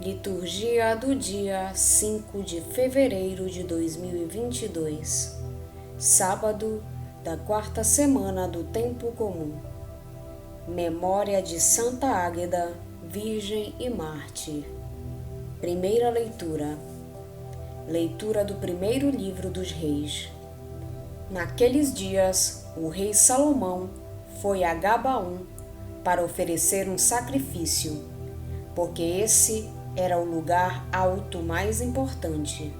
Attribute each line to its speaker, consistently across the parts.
Speaker 1: Liturgia do dia 5 de fevereiro de 2022, sábado da quarta semana do Tempo Comum. Memória de Santa Águeda, Virgem e Mártir. Primeira leitura. Leitura do primeiro livro dos Reis. Naqueles dias, o rei Salomão foi a Gabaum para oferecer um sacrifício, porque esse era o lugar alto mais importante.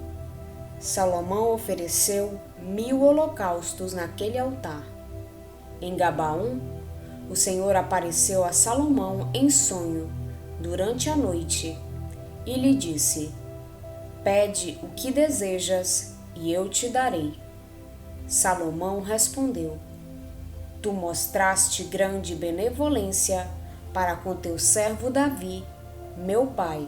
Speaker 1: Salomão ofereceu 1000 holocaustos naquele altar. Em Gabaum, o Senhor apareceu a Salomão em sonho durante a noite e lhe disse: "Pede o que desejas e eu te darei." Salomão respondeu: "Tu mostraste grande benevolência para com teu servo Davi, meu pai,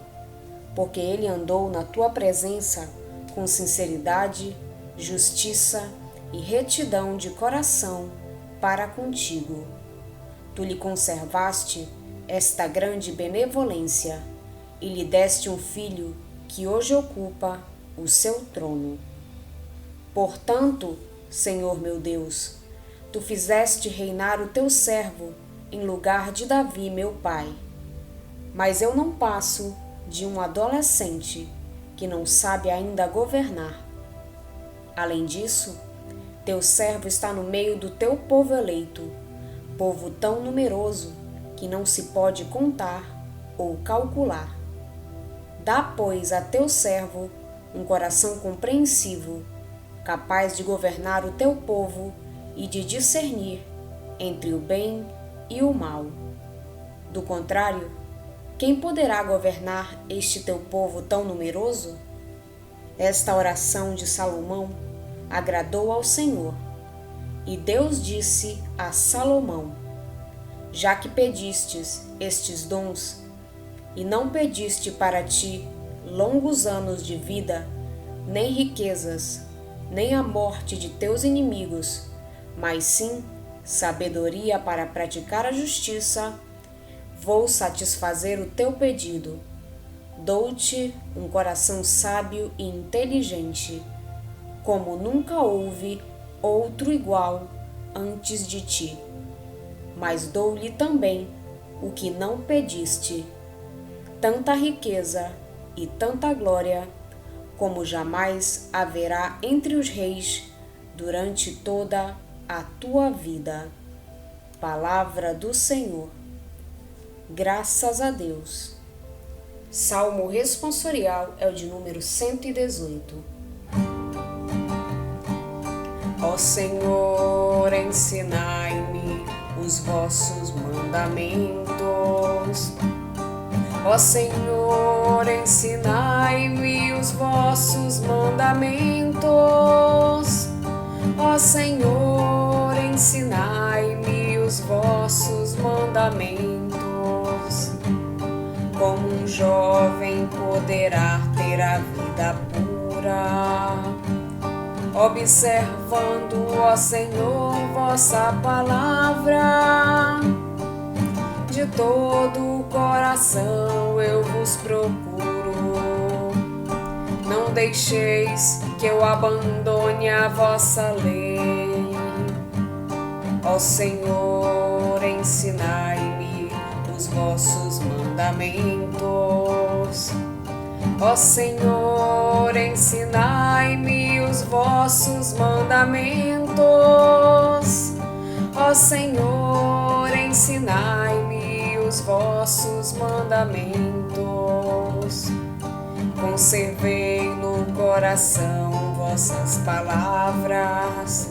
Speaker 1: porque ele andou na tua presença com sinceridade, justiça e retidão de coração para contigo. Tu lhe conservaste esta grande benevolência e lhe deste um filho que hoje ocupa o seu trono. Portanto, Senhor meu Deus, tu fizeste reinar o teu servo em lugar de Davi, meu pai. Mas eu não passo de um adolescente que não sabe ainda governar. Além disso, teu servo está no meio do teu povo eleito, povo tão numeroso que não se pode contar ou calcular. Dá, pois, a teu servo um coração compreensivo, capaz de governar o teu povo e de discernir entre o bem e o mal. Do contrário, quem poderá governar este teu povo tão numeroso?" Esta oração de Salomão agradou ao Senhor, e Deus disse a Salomão: "Já que pedistes estes dons, e não pediste para ti longos anos de vida, nem riquezas, nem a morte de teus inimigos, mas sim sabedoria para praticar a justiça, vou satisfazer o teu pedido. Dou-te um coração sábio e inteligente, como nunca houve outro igual antes de ti. Mas dou-lhe também o que não pediste, tanta riqueza e tanta glória, como jamais haverá entre os reis durante toda a tua vida." Palavra do Senhor. Graças a Deus. Salmo responsorial é o de número 118. Ó Senhor, ensinai-me os vossos mandamentos. Ó Senhor, ensinai-me os vossos mandamentos. Ó Senhor, ensinai-me os vossos mandamentos. Como um jovem poderá ter a vida pura, observando, ó Senhor, vossa palavra. De todo o coração eu vos procuro. Não deixeis que eu abandone a vossa lei. Ó Senhor, ensinai-me os vossos mandamentos. Ó Senhor, ensinai-me os vossos mandamentos. Ó Senhor, ensinai-me os vossos mandamentos. Conservei no coração vossas palavras,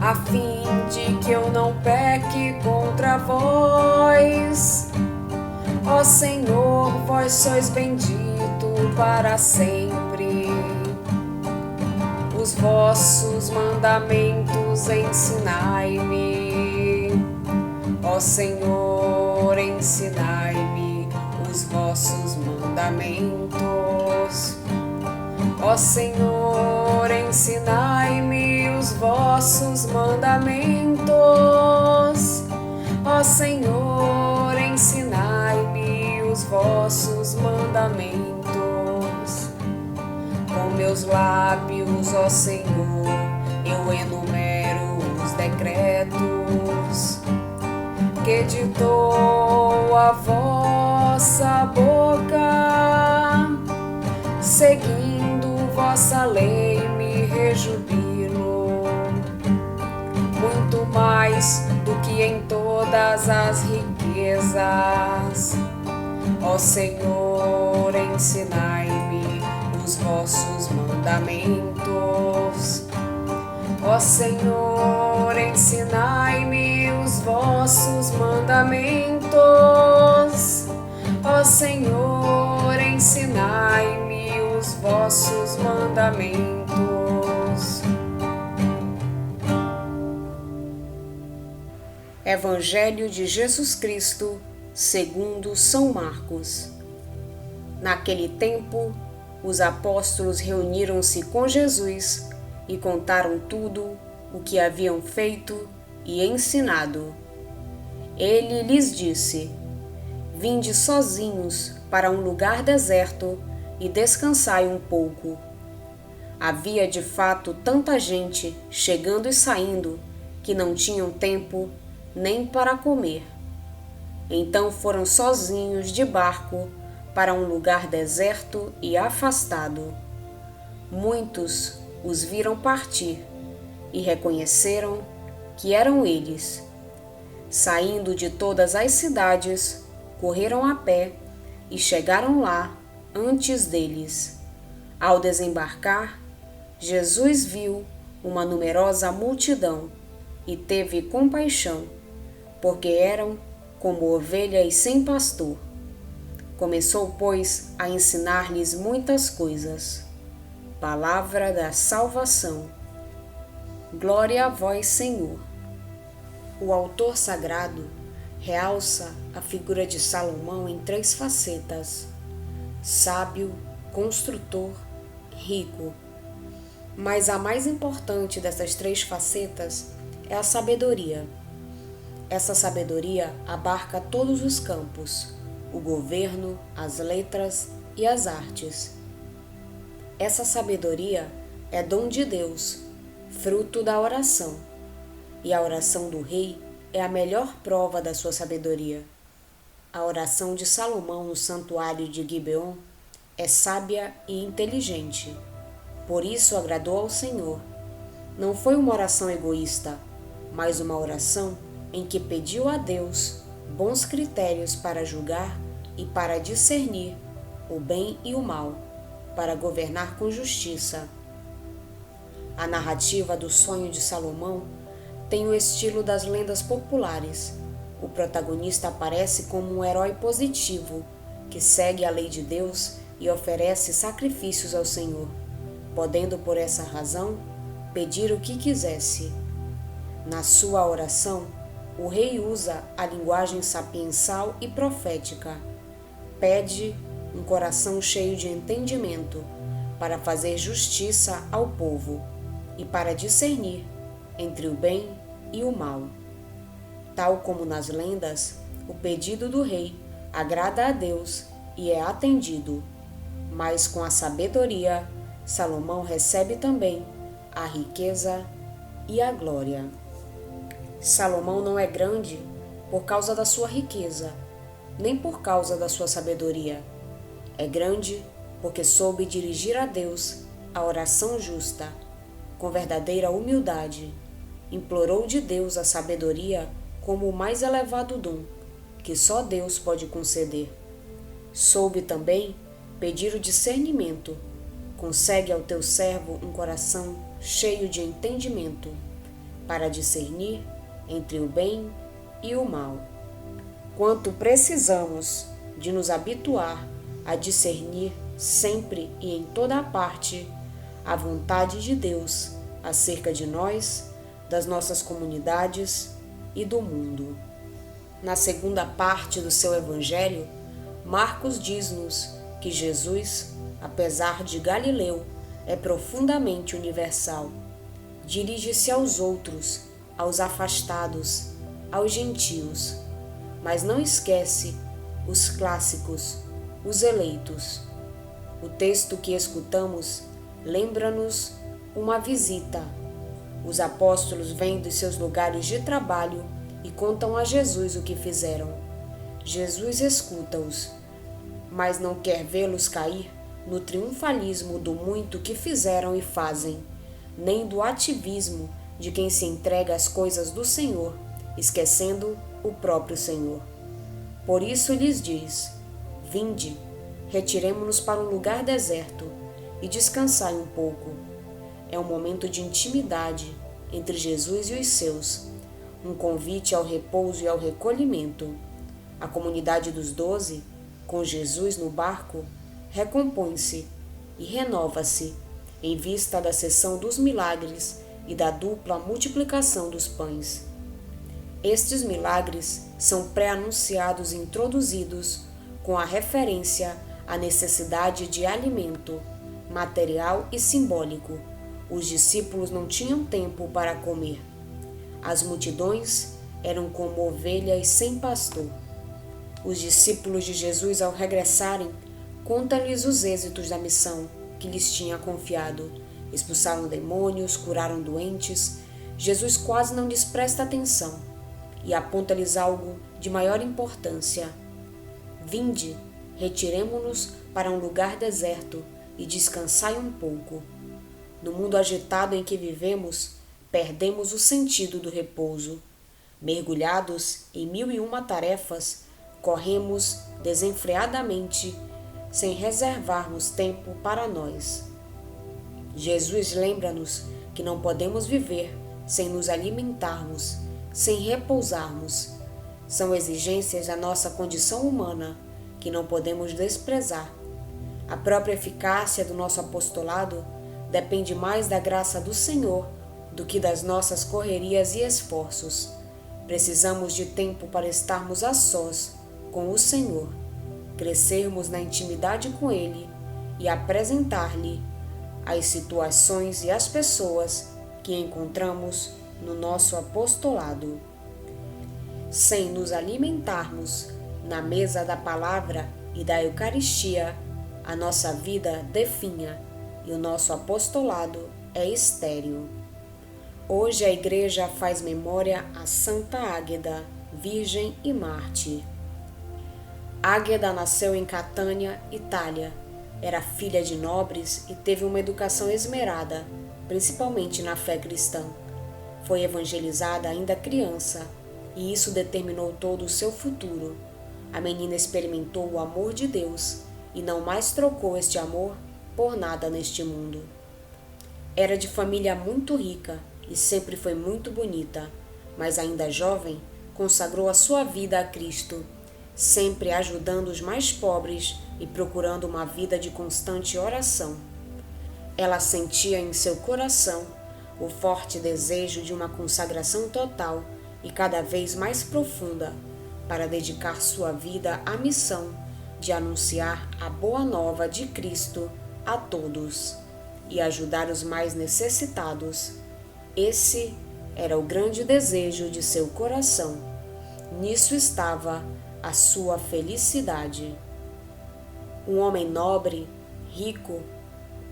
Speaker 1: a fim de que eu não peque contra vós. Ó Senhor, vós sois bendito para sempre. Os vossos mandamentos ensinai-me. Ó Senhor, ensinai-me os vossos mandamentos. Ó Senhor, ensinai-me os vossos mandamentos. Ó Senhor, ensinai-me os os vossos mandamentos. Com meus lábios, ó Senhor, eu enumero os decretos que ditou a vossa boca. Seguindo vossa lei me rejubilo, muito mais do que em todas as riquezas. Ó Senhor, ensinai-me os vossos mandamentos. Ó Senhor, ensinai-me os vossos mandamentos. Ó Senhor, ensinai-me os vossos mandamentos. Evangelho de Jesus Cristo, segundo São Marcos. Naquele tempo, os apóstolos reuniram-se com Jesus e contaram tudo o que haviam feito e ensinado. Ele lhes disse: Vinde sozinhos para um lugar deserto e descansai um pouco. Havia de fato tanta gente chegando e saindo que não tinham tempo nem para comer. Então foram sozinhos de barco para um lugar deserto e afastado. Muitos os viram partir e reconheceram que eram eles. Saindo de todas as cidades, correram a pé e chegaram lá antes deles. Ao desembarcar, Jesus viu uma numerosa multidão e teve compaixão, porque eram como ovelhas sem pastor. Começou, pois, a ensinar-lhes muitas coisas. Palavra da salvação. Glória a vós, Senhor. O autor sagrado realça a figura de Salomão em 3 facetas: sábio, construtor, rico. Mas a mais importante dessas 3 facetas é a sabedoria. Essa sabedoria abarca todos os campos: o governo, as letras e as artes. Essa sabedoria é dom de Deus, fruto da oração. E a oração do rei é a melhor prova da sua sabedoria. A oração de Salomão no santuário de Gibeon é sábia e inteligente. Por isso agradou ao Senhor. Não foi uma oração egoísta, mas uma oração em que pediu a Deus bons critérios para julgar e para discernir o bem e o mal, para governar com justiça. A narrativa do sonho de Salomão tem o estilo das lendas populares. O protagonista aparece como um herói positivo, que segue a lei de Deus e oferece sacrifícios ao Senhor, podendo por essa razão pedir o que quisesse. Na sua oração, o rei usa a linguagem sapiensal e profética. Pede um coração cheio de entendimento para fazer justiça ao povo e para discernir entre o bem e o mal. Tal como nas lendas, o pedido do rei agrada a Deus e é atendido, mas com a sabedoria, Salomão recebe também a riqueza e a glória. Salomão não é grande por causa da sua riqueza, nem por causa da sua sabedoria. É grande porque soube dirigir a Deus a oração justa, com verdadeira humildade. Implorou de Deus a sabedoria como o mais elevado dom que só Deus pode conceder. Soube também pedir o discernimento. Concede ao teu servo um coração cheio de entendimento, para discernir entre o bem e o mal. Quanto precisamos de nos habituar a discernir sempre e em toda a parte a vontade de Deus acerca de nós, das nossas comunidades e do mundo. Na segunda parte do seu Evangelho, Marcos diz-nos que Jesus, apesar de Galileu, é profundamente universal. Dirige-se aos outros, aos afastados, aos gentios, mas não esquece os clássicos, os eleitos. O texto que escutamos lembra-nos uma visita. Os apóstolos vêm dos seus lugares de trabalho e contam a Jesus o que fizeram. Jesus escuta-os, mas não quer vê-los cair no triunfalismo do muito que fizeram e fazem, nem do ativismo de quem se entrega às coisas do Senhor, esquecendo o próprio Senhor. Por isso lhes diz: vinde, retiremo-nos para um lugar deserto e descansai um pouco. É um momento de intimidade entre Jesus e os seus, um convite ao repouso e ao recolhimento. A comunidade dos 12, com Jesus no barco, recompõe-se e renova-se em vista da cessão dos milagres e da dupla multiplicação dos pães. Estes milagres são pré-anunciados e introduzidos com a referência à necessidade de alimento, material e simbólico. Os discípulos não tinham tempo para comer. As multidões eram como ovelhas sem pastor. Os discípulos de Jesus, ao regressarem, contam-lhes os êxitos da missão que lhes tinha confiado. Expulsaram demônios, curaram doentes. Jesus quase não lhes presta atenção e aponta-lhes algo de maior importância. Vinde, retiremo-nos para um lugar deserto e descansai um pouco. No mundo agitado em que vivemos, perdemos o sentido do repouso. Mergulhados em 1001 tarefas, corremos desenfreadamente, sem reservarmos tempo para nós. Jesus lembra-nos que não podemos viver sem nos alimentarmos, sem repousarmos. São exigências da nossa condição humana que não podemos desprezar. A própria eficácia do nosso apostolado depende mais da graça do Senhor do que das nossas correrias e esforços. Precisamos de tempo para estarmos a sós com o Senhor, crescermos na intimidade com Ele e apresentar-lhe as situações e as pessoas que encontramos no nosso apostolado. Sem nos alimentarmos na mesa da palavra e da Eucaristia, a nossa vida definha e o nosso apostolado é estéril. Hoje a Igreja faz memória a Santa Águeda, Virgem e Mártir. Águeda nasceu em Catânia, Itália. Era filha de nobres e teve uma educação esmerada, principalmente na fé cristã. Foi evangelizada ainda criança, e isso determinou todo o seu futuro. A menina experimentou o amor de Deus e não mais trocou este amor por nada neste mundo. Era de família muito rica e sempre foi muito bonita, mas ainda jovem, consagrou a sua vida a Cristo, sempre ajudando os mais pobres e procurando uma vida de constante oração. Ela sentia em seu coração o forte desejo de uma consagração total e cada vez mais profunda para dedicar sua vida à missão de anunciar a boa nova de Cristo a todos e ajudar os mais necessitados. Esse era o grande desejo de seu coração. Nisso estava a sua felicidade. Um homem nobre, rico,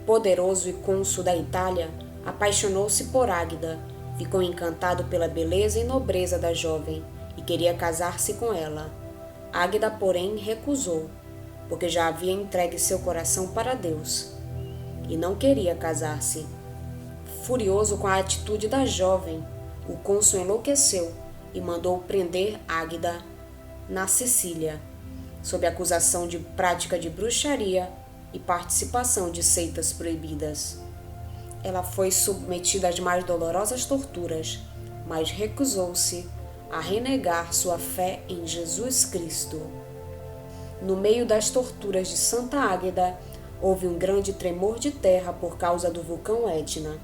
Speaker 1: poderoso e cônsul da Itália apaixonou-se por Águeda, ficou encantado pela beleza e nobreza da jovem e queria casar-se com ela. Águeda, porém, recusou, porque já havia entregue seu coração para Deus e não queria casar-se. Furioso com a atitude da jovem, o cônsul enlouqueceu e mandou prender Águeda na Sicília, sob acusação de prática de bruxaria e participação de seitas proibidas. Ela foi submetida às mais dolorosas torturas, mas recusou-se a renegar sua fé em Jesus Cristo. No meio das torturas de Santa Águeda, houve um grande tremor de terra por causa do vulcão Etna.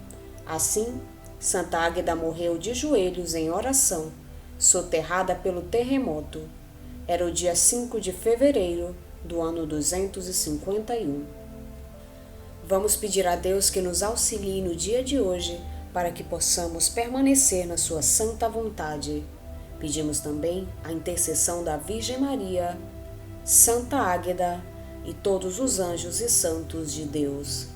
Speaker 1: Assim, Santa Águeda morreu de joelhos em oração, soterrada pelo terremoto. Era o dia 5 de fevereiro do ano 251. Vamos pedir a Deus que nos auxilie no dia de hoje para que possamos permanecer na sua santa vontade. Pedimos também a intercessão da Virgem Maria. Santa Águeda e todos os anjos e santos de Deus.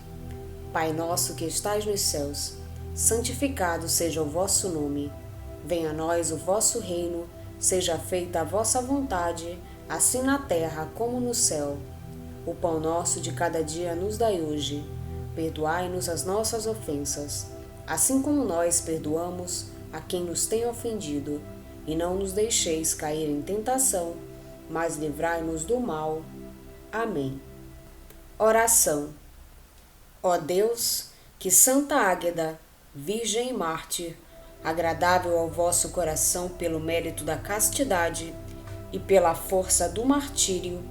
Speaker 1: Pai nosso que estais nos céus, santificado seja o vosso nome. Venha a nós o vosso reino, seja feita a vossa vontade, assim na terra como no céu. O pão nosso de cada dia nos dai hoje. Perdoai-nos as nossas ofensas, assim como nós perdoamos a quem nos tem ofendido. E não nos deixeis cair em tentação, mas livrai-nos do mal. Amém. Oração. Ó Deus, que Santa Águeda, Virgem e Mártir, agradável ao vosso coração pelo mérito da castidade e pela força do martírio,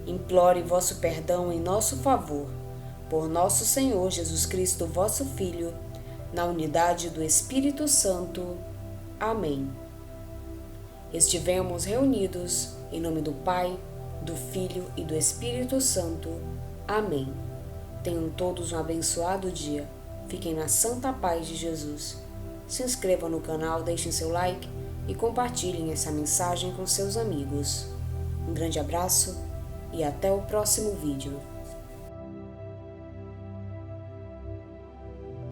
Speaker 1: implore vosso perdão em nosso favor, por nosso Senhor Jesus Cristo, vosso Filho, na unidade do Espírito Santo. Amém. Estivemos reunidos em nome do Pai, do Filho e do Espírito Santo. Amém. Tenham todos um abençoado dia. Fiquem na santa paz de Jesus. Se inscrevam no canal, deixem seu like e compartilhem essa mensagem com seus amigos. Um grande abraço e até o próximo vídeo.